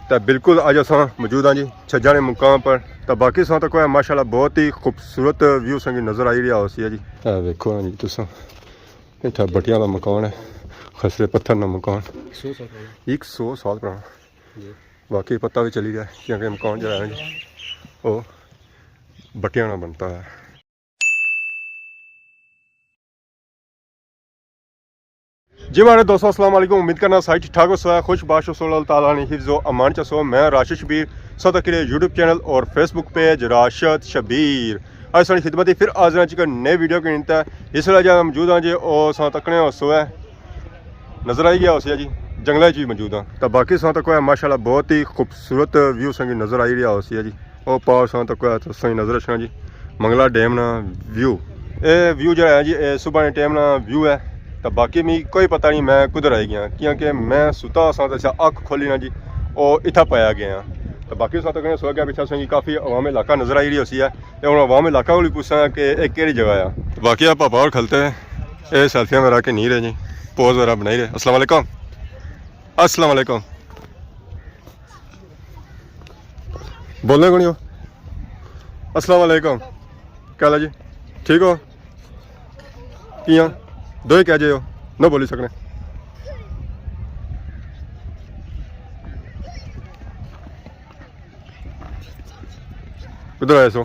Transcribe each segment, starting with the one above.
तो बिल्कुल अज अस मौजूद हाँ जी छज्जा ने मुकाम पर। तो बाकी सौ तक है माशाल्लाह बहुत ही खूबसूरत व्यू संगी नज़र आई रहा उसी है जी। देखो हाँ जी तुस इतना बटिया का मकान है, खसरे पत्थर का मकान 100 साल पुराना। बाकी पता भी चली गया क्योंकि मकान जो है जी वो बटिया ना बनता है। जी हमारे दोस्तों अस्सलाम वालेकुम, उम्मीद करना सारी ठीक ठाक हो सो खुश बाश हो ताला ने हिफ्ज़ो अमान चसो। मैं राशिद शबीर सौ तक यूट्यूब चैनल और फेसबुक पेज राशिद शबीर आज सारी खिदमत फिर हाजिर एक नए वीडियो की नींद है। इस वेले जब मौजूद हाँ जी और सौ तकने सो है नज़र आई गया उसे जी जंगल च भी मौजूद हाँ। तो बाकी सौ तक है माशाल्लाह बहुत ही खूबसूरत व्यू संगी नज़र आई रहा उसी है जी। और पास सौ तक है सही नज़र रखना जी मंगला डैम ना व्यू। ये व्यू जो है जी सुबह के टाइम ना व्यू है। तो बाकी मी कोई पता नहीं मैं कुधर आई गया क्योंकि मैं सुता सा अख खोली ना जी और इतना पाया गया। तो बाकी सौ तक सो गया पिछा संगी काफ़ी अवाम इलाका नज़र आई रही उसी है। तो हम अवाम इलाका को भी पूछा कि एक केड़ी जगह है। तो बाकी आप पापा और खलते हैं ये सेल्फियाँ मेरा के नहीं रहे जी पोज वगैरह बनाई रहे। अस्सलाम वालेकुम अस्सलाम वालेकुम बोलने को नहीं हो। अस्सलाम वालेकुम क्या हाल है जी ठीक हो किया दो ही कह जाओ न बोली सकने। किधर आए सो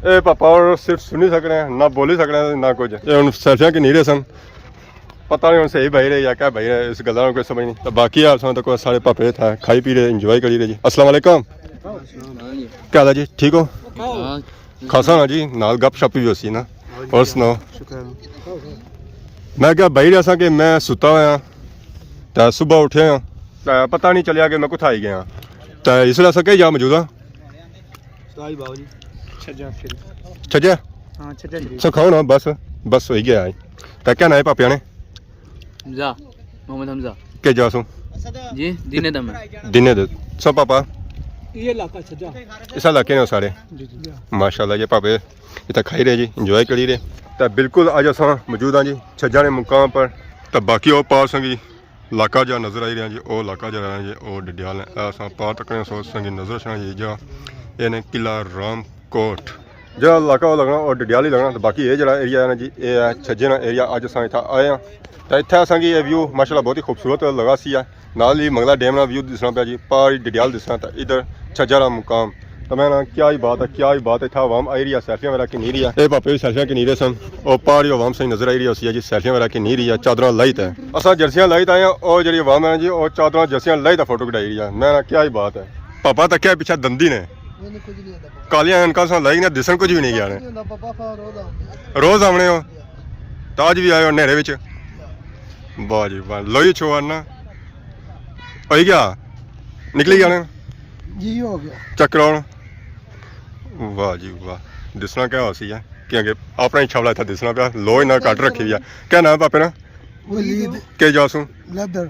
ए पापा और सिर्फ सुनी सकने ना बोली सकने ना कुछ। ये हम सेल्फियां की नहीं रहे सन पता नहीं सही बही रहे या क्या बही रहे इस गल कोई समझ नहीं। तो बाकी यार तो कोई सारे पापे था खाई पी रहे इंजॉय करी रहे जी। अस्सलाम वालेकुम क्या हाल है जी ठीक हो खासा ना जी नाल गप शप भी होसी ना। और सुनाओ मैं क्या बही रहा कि मैं सुता हुआ तो सुबह उठे हाँ तो पता नहीं चलिया कि मैं कुछ आई गया। तो इसलिए अस कहीं जा मौजूद हाँ छज्जा सखाओ ना बस बस हो ही गया है। तो क्या ना है पापिया ने के जा सो जी दिने दम दिने दे सब पापा ये इलाका छज्जा इस इलाके ने सारे माशाल्लाह ये पापे इतना खाई रहे जी इंजॉय करी रहे। तो बिल्कुल अज अस मौजूद हाँ जी छज्जा ने मुकाम पर। तो बाकी वो पास संगी इलाका जहाँ नज़र आई रहा जी वो इलाका जो है जी वो डडियाल है। अस पार तकने सोच संगी नज़र रखना जी जहाँ ये किला रामकोट जो इलाका वो लगना और डडियाल ही लगना। तो बाकी ये जो एरिया है ना जी ये है छज्जे ना एरिया अज अस इतना आए हैं। तो इतना असा ये व्यू माशाल्लाह बहुत ही खूबसूरत लगा सी है। नाल ही मंगला डैम का व्यू दिसना पाया जी पार डडियाल दिसना। तो इधर छज्जा का मुकाम तो मैं ना क्या ही बात है इतना आवाम आई रही है सेल्फियां वगैरह की नहीं रही है। ये पापे भी सेल्फियां की नहीं रहे सन और पारी आवाम सही नजर आई रही है जी सेल्फियां वगैरह की नहीं रही है। चादर लाइट है असा जर्सियां लाइट आए और जी आवाम है जी और चादर जर्सियां लाइट फोटो कटाई रही है। मैं ना क्या ही बात है पापा तक क्या पीछे दंदी ने कालियां इनका लाई ने दिसन कुछ भी नहीं गया ने रोज आने हो तो अज भी आए हो नेरे विच वाह जी वाह लोई छो आना हो गया निकली गया जी हो गया चक्कर वाह जी वाह दिसना क्या हो सी है क्योंकि अपना ही छवला इतना दिसना पाया लो इन्ना कट रखी हुई है। क्या नाम पापे ना के जासू लदर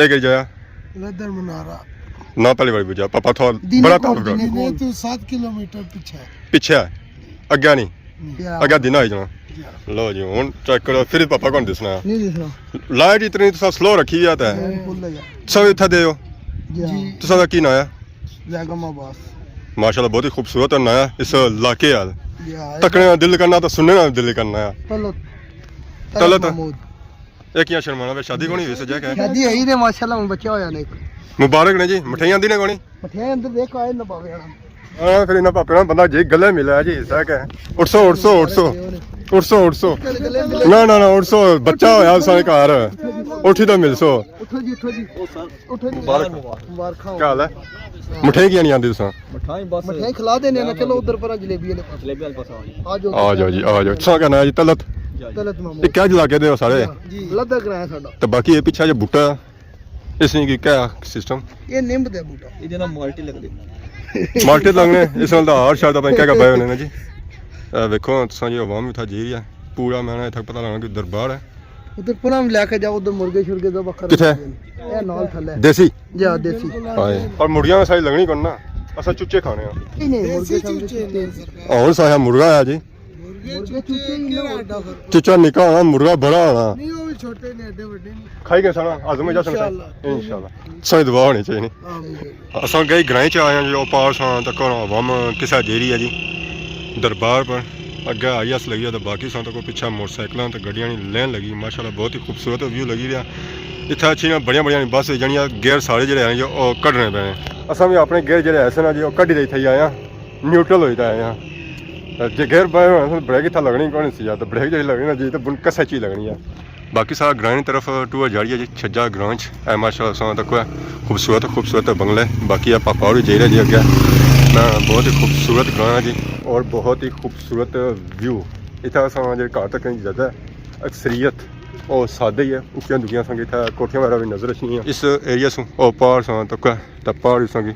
एक जाया लदर मनारा ना पहली बार बुझा पापा थोड़ा बड़ा था तो 7 किलोमीटर पीछे है अग्गा नहीं अग्गा दिन आई जाना। लो जी हूँ चेक करो फिर पापा कौन दिसना लाइट इतनी तो स्लो रखी हुई है सब इतना दे तो की ना है माशाल्लाह बहुत ही खूबसूरत नया इस इलाके यार तकने का दिल करना तो सुनने का दिल करना है। तलत एक यहाँ शर्माना शादी को नहीं हुई सजा क्या शादी है रे माशाल्लाह बच्चा होया ने मुबारक ने जी मिठाइयां दी ने कोनी मठियाई अंदर देखो आए ना पावे हां फिर इना पापे ना बंदा जी गले मिला है जी ऐसा क्या है 800 ना ना ना 800 बच्चा होया सारे घर उठी तो मिलसो उठो जी मुबारक क्या हाल है मिठाई की नहीं आंदी तुसा मठियाई खिला देने ना चलो उधर पर जलेबी वाले पास आ जाओ जी आ जाओ सा कहना है जी तलत मामू क्या जला के दे सारे जी लद्दा कराया साडा। तो बाकी ये पीछे जो बूटा इसने की क्या सिस्टम ये नींब दे बूटा ये ना मल्टी लगदे माल्टे लगने इस वाल दा हर शायद अपन क्या कर पाए होने ना जी। देखो तुसा जी आवाम था जी है पूरा मैंने इतना पता लगा कि दरबार है उधर पूरा लेके जाओ उधर मुर्गे शुर्गे दो बकरा किथे ए नाल थले देसी जा देसी हाय और मुर्गियां में सारी लगनी करना असा चुच्चे खाने हैं नहीं मुर्गे समझे और साया मुर्गा है जी मुर्गे चूचे ही ना एडा फर्क चूचा निका होना मुर्गा बड़ा होना नहीं वो भी छोटे ने एडे बड़े ने खाई गए साना आजम जा सकता इंशाल्लाह सारी दुआ होनी चाहिए आमीन असां गए ग्रां च आए हैं जो पार सां तक वम किसा जेरी है जी दरबार पर अगे आई अस लगी तो बाकी सां तक पिछा मोटरसाइकिल तो गड्डियां लैन लगी माशाल्लाह बहुत ही खूबसूरत व्यू लगी रहा इतना अच्छी बढ़िया बढ़िया बस जनिया गेयर सारे जो हैं जो कड्ढने पे असां भी अपने गेयर जो ऐसे ना जो कड्ढी दे थी आए हैं न्यूट्रल हो आए हैं जो गेयर पाए हुए ब्रेक इतना लगनी कौन सी तो ब्रेक जी लगनी ना जी तो कसा चीज लगनी है बाकी सारा ग्रां की तरफ टूर जारी है जी छज्जा ग्रां च माशाल्लाह सां तक खूबसूरत खूबसूरत बंगले बाकी है पापा और जी रहे जी अगे बहुत ही खूबसूरत ग्रां है जी और बहुत ही खूबसूरत व्यू इतना असां जो घर तक ज़्यादा अक्सरियत और सादे ही है उच्चियां दुखियां संग इतना कोठियां वगैरह भी नजर अच्छी इस एरिया से पहाड़ सां तक पहाड़ संग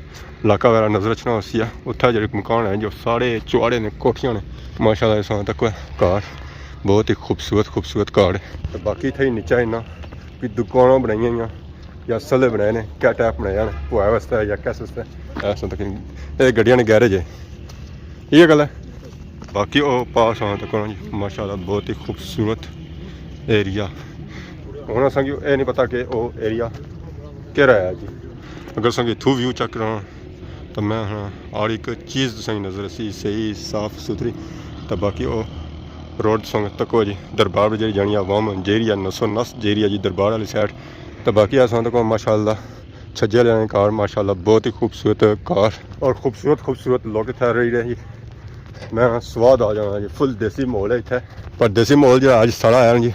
इलाका वगैरह नजर अच्छना उसी है उत्थे जो मकान है जो सारे चौड़े ने कोठियां ने माशाल्लाह सां तक घर बहुत ही खूबसूरत खूबसूरत घर है तो बाकी इतने नीचा इन्ना भी दुकाना बनाई हुई या सले बनाए ने क्या टाइप बनाया भुआ वास्ते या कैसे वास्ते ऐसा तक ये गड्डियां ने गैरेज है ये गल है बाकी वो पास आने तक जी माशाल्लाह बहुत ही खूबसूरत एरिया हूँ असा ये नहीं पता कि वो एरिया केड़ा है जी अगर असा इतों व्यू चेक करा तो मैं हाँ हर एक चीज़ तुसें नज़र सी सही साफ सुथरी तो बाकी वो रोड संग तक जी दरबार जी जानी आवाम जेरी नसो नस जेरी है जी दरबार वाली साइड तो बाकी असा तक माशाल्लाह छज्जे वाले कार माशाल्लाह बहुत ही खूबसूरत कार और खूबसूरत खूबसूरत लोग इतने रही रहे जी मैं स्वाद आ जाना जी फुल देसी माहौल है इतने पर देसी माहौल जो अज सारा आया जी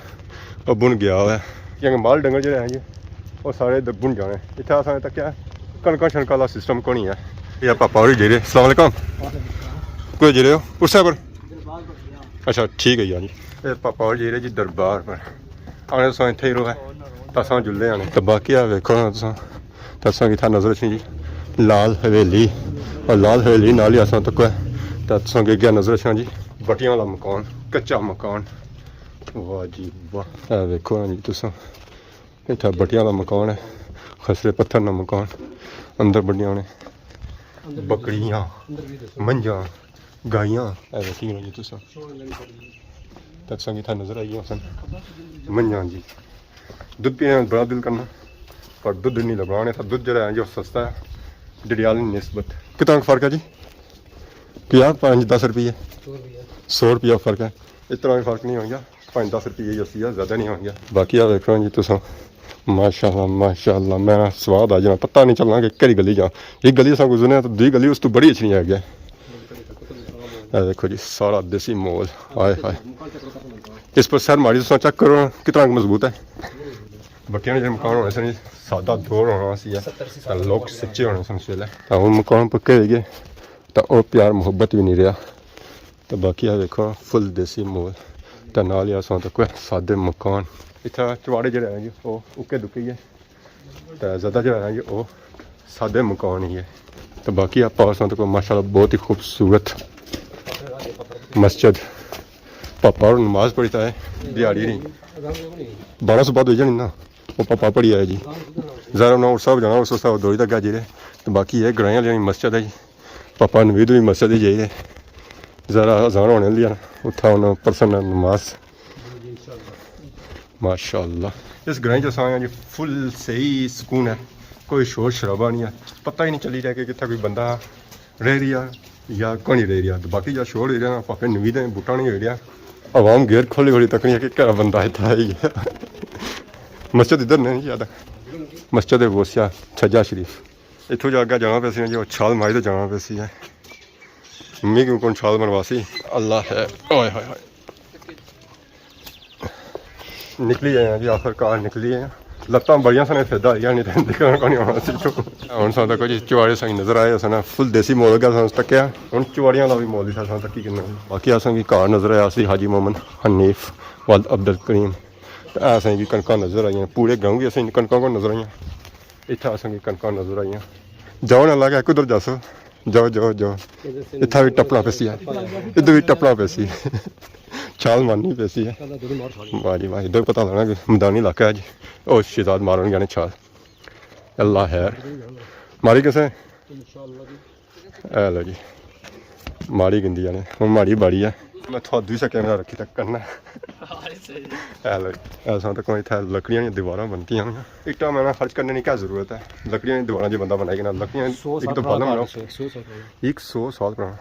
वो बुन गया हुआ है क्योंकि माल डंगर जो हैं जी वो सारे बुन जाने इतना असा तक क्या कनक शनक वाला सिस्टम को नहीं है ये पापा और जी रहे अस्सलाम वालेकुम कोई जी रहे हो उस पर अच्छा ठीक है जी ये पापा और जी रहे जी दरबार पर आने तो इतने ही रो है तो अस जुल्ले आने तो बाकी वेखो ना तो असा कि नजर अच्छी जी लाल हवेली और लाल हवेली नाल ही असा तक तो असा क्या नजर अच्छा जी बटियां वाला मकान कच्चा मकान वाह जी वाह वेखो ना जी तुस इतना बटियां वाला मकान है खसरे पत्थर का मकान अंदर बड़ियां ने बकरियां मंझां गाइयां वेखी जी तुस तत्संग इतना नजर आई सन मंझां जी दुध पीने में बड़ा दिल करना पर दुध नहीं लगाने था दुध जो है जो सस्ता है दdyal की निस्बत कितना फ़र्क है जी क्या 5-10 रुपये 100 रुपया फ़र्क है इतना भी फ़र्क नहीं हो गया 5-10 रुपये जैसी है ज़्यादा नहीं हो गया बाकी आ देखो जी तुस माशाल्लाह माशाल्लाह मैं स्वाद आ जाना पता नहीं चलना कि केड़ी गली जा एक गली अस गुजरने तो दूसरी गली उस तो बड़ी अच्छी नहीं आ गया देखो जी सारा देसी माहौल हाय हाय इस पर सर मारी तुम चेक करो कितना मजबूत है बटियां जो मकान होने सन सादा दौर होना सी लोग सच्चे होने सन इसलिए तो हूँ मकान पक्के हो गए तो वह प्यार मुहब्बत भी नहीं रहा तो बाकी आ देखो फुल देसी माहौल तो नाल ही असां तक सादे मकान इतना चवाड़े जो है जी वो उक्के दुक्के ही है तो ज़्यादा जो है जी वो सादे मकान ही है तो बाकी आप असां तक माशाल्लाह बहुत ही खूबसूरत मस्जिद पापा और नमाज पढ़ता है दिहाड़ी नहीं 1200 बाद हो जानी ना वो पापा पढ़ी आए जी ज़रा उन्हें उस जाना उस हिसाब दौड़ी तक जी रहे तो बाकी ये ग्रां वाली मस्जिद है जी पापा नवीद भी मस्जिद ही जाइए ज़रा अजान होने लिया उत्था उन्हें परसन नमाज माशाल्लाह इस ग्रां च आए जी फुल सही सुकून है कोई शोर शराबा नहीं है पता ही नहीं चली रहा कि कितना कोई बंदा रह रहा या कौन ही रह रहा तो बाकी जो शोर हो रहा पापे नवीद बूटा नहीं हो रहा आवाम गेर खोली खोली तक नहीं है कि क्या बंदा इतना ही है मस्जिद इधर नहीं ज़्यादा मस्जिद है गोसिया छज्जा शरीफ इतों जो अगर जाना पैसी जी छाल मारी तो जाना पैसी है मम्मी क्यों कौन छाल मरवासी अल्लाह है ओए हाय हाय निकली है जी आखिरकार निकली है लत्तां बड़ियां सन फिरदा नहीं तो दिखना को नहीं होना सी हूँ सा तक जी चुआड़े सन नजर आए सन फुल देसी मोल गया सन तक हूँ चुआड़ियां का भी मोल था सन तक करना बाकी असें घर नजर आया सी हाजी मोहम्मद हनीफ वल अब्दुल करीम असें भी कनक नजर आई पूरे गाँव की असें कनक को नजर आई इतना असें कनक नजर आई जाओ ना लगा कुदर दस जाओ जाओ जाओ इतना भी टपना पैसी है इधर भी टपना पैसी छाल मारनी पैसी है वाह जी वाह इधर पता लगना कि मैदानी इलाका है जी और शिजाद मारन गए छाल अल्लाह है मारी किसे लो जी माड़ी गिंदी जाने हूँ माड़ी बाड़ी है मैं थोड़ा दूसरा कैमरा रखी तक करना ऐसा तो कोई था लकड़ियाँ की दीवारें बनती हैं इट्टा मैंने खर्च करने की क्या ज़रूरत है लकड़ियाँ की दीवारें जो बंदा बनाएगा ना लकड़ियाँ एक तो बालम बनाओ 100 साल पुराना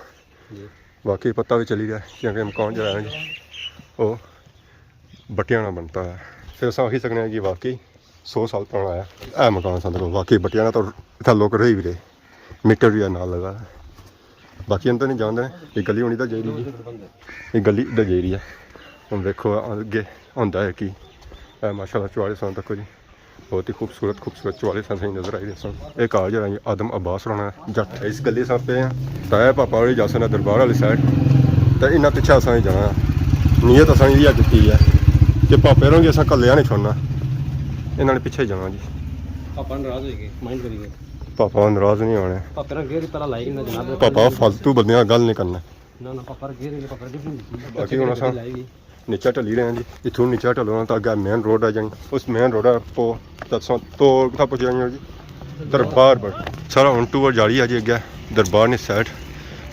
बाकी पता भी चली गया क्योंकि मकान जो है वो बट्टियां ना बनता है फिर अस आखी सकने कि वाकई 100 साल पुराना है मकान सा वाकई बट्टियां तो इतना लोग रही भी रहे मीटर भी नाल लगा बाकी हम तो नहीं जानते ये गली होनी तो जारी ये गली इधर जारी है हम देखो अगे होंदा है कि माशाल्लाह 44 साल तक जी बहुत ही खूबसूरत 44 साल नज़र आई सन एक आ जरा आदम अब्बास होना जट इस गली सा पे ताया पापा वाली जा सकना दरबार वाली साइड तो इन्ना पिछा असा जाना नीयत असा इयै कीती है कि पापे होंगे असा कल्लिया नहीं छोड़ना इन्होंने पिछे जाना जी पापा नाराज होएंगे माइंड करिए पापा नाराज नहीं होने पापा ने गेर पहला लाइक ना जनाब पापा फालतू बंदे गल नहीं करना ना पापा गेर पापा डिफरेंट बाकी हुण असां नीचा ढली रहे हैं जी इत्थों नीचा ढलोना तो अगर मेन रोड है जानी उस मेन रोड तो कितना पुज जाइए जी दरबार पर सारा हूँ टूर जारी है जी अगे दरबार ने साइड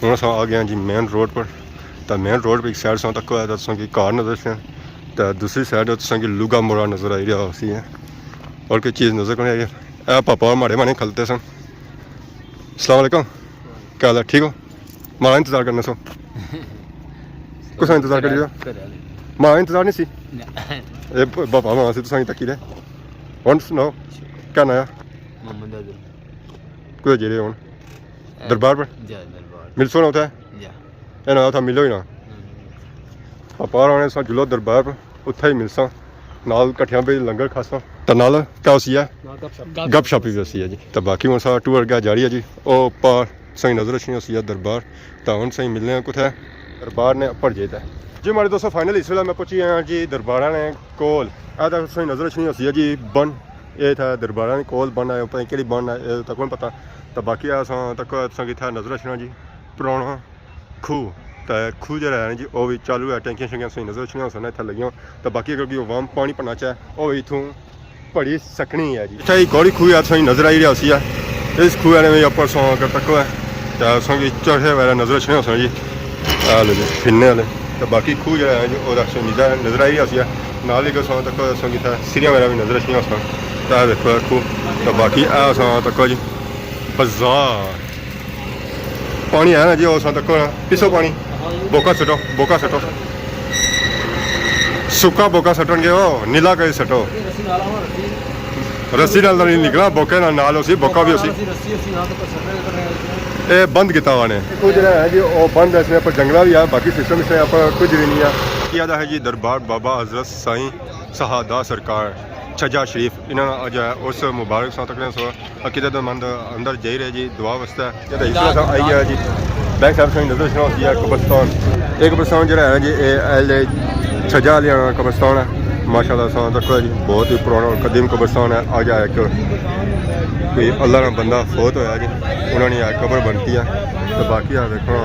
हूँ अस आ गए जी मेन रोड पर तो मेन रोड पर एक साइड से तक होया दसों कि कार नजर से तो दूसरी साइड दसों कि लुगा मोड़ा नजर आई रहा उसी है और कोई चीज़ नजर को नहीं आई है पापा माड़े माने खलते सन अस्सलाम वालेकुम क्या हाल है ठीक हो माड़ा इंतजार करना सो कुछ इंतजार करिए मां इंतजार नहीं सी पापा मां से तुम तकी रहे हुण सुनाओ क्या नया कुछ जेरे हूँ दरबार पर मिल सो ना उठा है ना था मिलो ही ना पापा आने सा जुलो दरबार पर उत्थे ही मिलसा नाल कट्ठियां पे लंगर खासा तो नाल क्या उसी है गप शप भी उसी है जी तो बाकी हूँ सा टूर अगे जारी है जी ओ पार सही नजर अच्छी उसी है दरबार तो हूँ सही मिलने कुछ है दरबार ने अपर जेता है जी हमारे दोस्तों फाइनल इस वेला मैं पहुंची हाँ जी दरबारा ने कोल तो सही नजर अच्छी होती है जी बन ये था दरबारा ने कोल बन है पता कि बन है तक नहीं पता तो बाकी तक इतना नजर अच्छी जी पुराना खूह तो खूह जो है जी वो भी चालू है टैंकियां शैंकियां सही नजर अच्छी सन इतना लगी तो बाकी अगर कोई वाम पानी भरना चाहे वो भी इतों भरी सकनी है जी इतना ही गौड़ी खूह है सही नजर आई रहा सी है इस खूह ने भी अपर सौ अगर तक है तो चढ़े वगैरह नजर अच्छी सन जी फिरने वाले तो बाकी खूह जो है जी वो नजर आई रहा सी नाल ही सौ तक कितना सिरियां वगैरह भी नजर अच्छी सन तो देखो खूह तो बाकी सौ तक जी बाजार पानी है ना जी उस तक पिसो पानी बोका सटो सुक्का बोका सटन वो नीला कहीं सटो रस्सी नाल नहीं निकला बोके नाल उसी बोका भी उसी ये बंद किया हुआ ने कुछ जो है जी वो बंद है इसमें पर जंगला भी है बाकी सिस्टम इसमें आप कुछ भी नहीं है किया है जी दरबार बाबा हजरत साईं शहादा सरकार छज्जा शरीफ इन्होंने अज उस मुबारक सां तक अकीदतमंद अंदर जाई रहे जी दुआ वास्ते आई है जी बैक साइड से नजर होती है कब्रस्तान एक कब्रस्तान जो है जी छज्जा लिया कब्रस्तान है माशाल्लाह सां तक जी बहुत ही पुराना और कदीम कब्रस्तान है आ जाए एक कोई अल्लाह का बंदा फोत होया जी उन्होंने कब्र बनती है तो बाकी देखो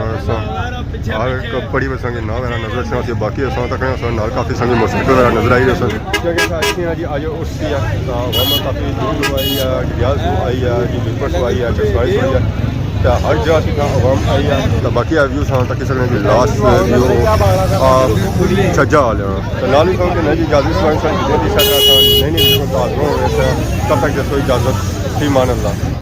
हर बड़ी बस संगी ना मेरा नजर से बाकी तक नाल काफ़ी संगी मोटरसाइकिल वगैरह नजर आई रही जी आज उसकी है काफ़ी दूर आई है डियाल आई है जी बिल्कुल आई है चरवाई आई है तो हर जगह से आवाम आई है तो बाकी व्यू तक सकते जी लास्ट व्यू छज्जा वाले तो नाल ही समझते जी इजाजत नहीं तब तक जैसो इजाज़त फी मान अल्लाह।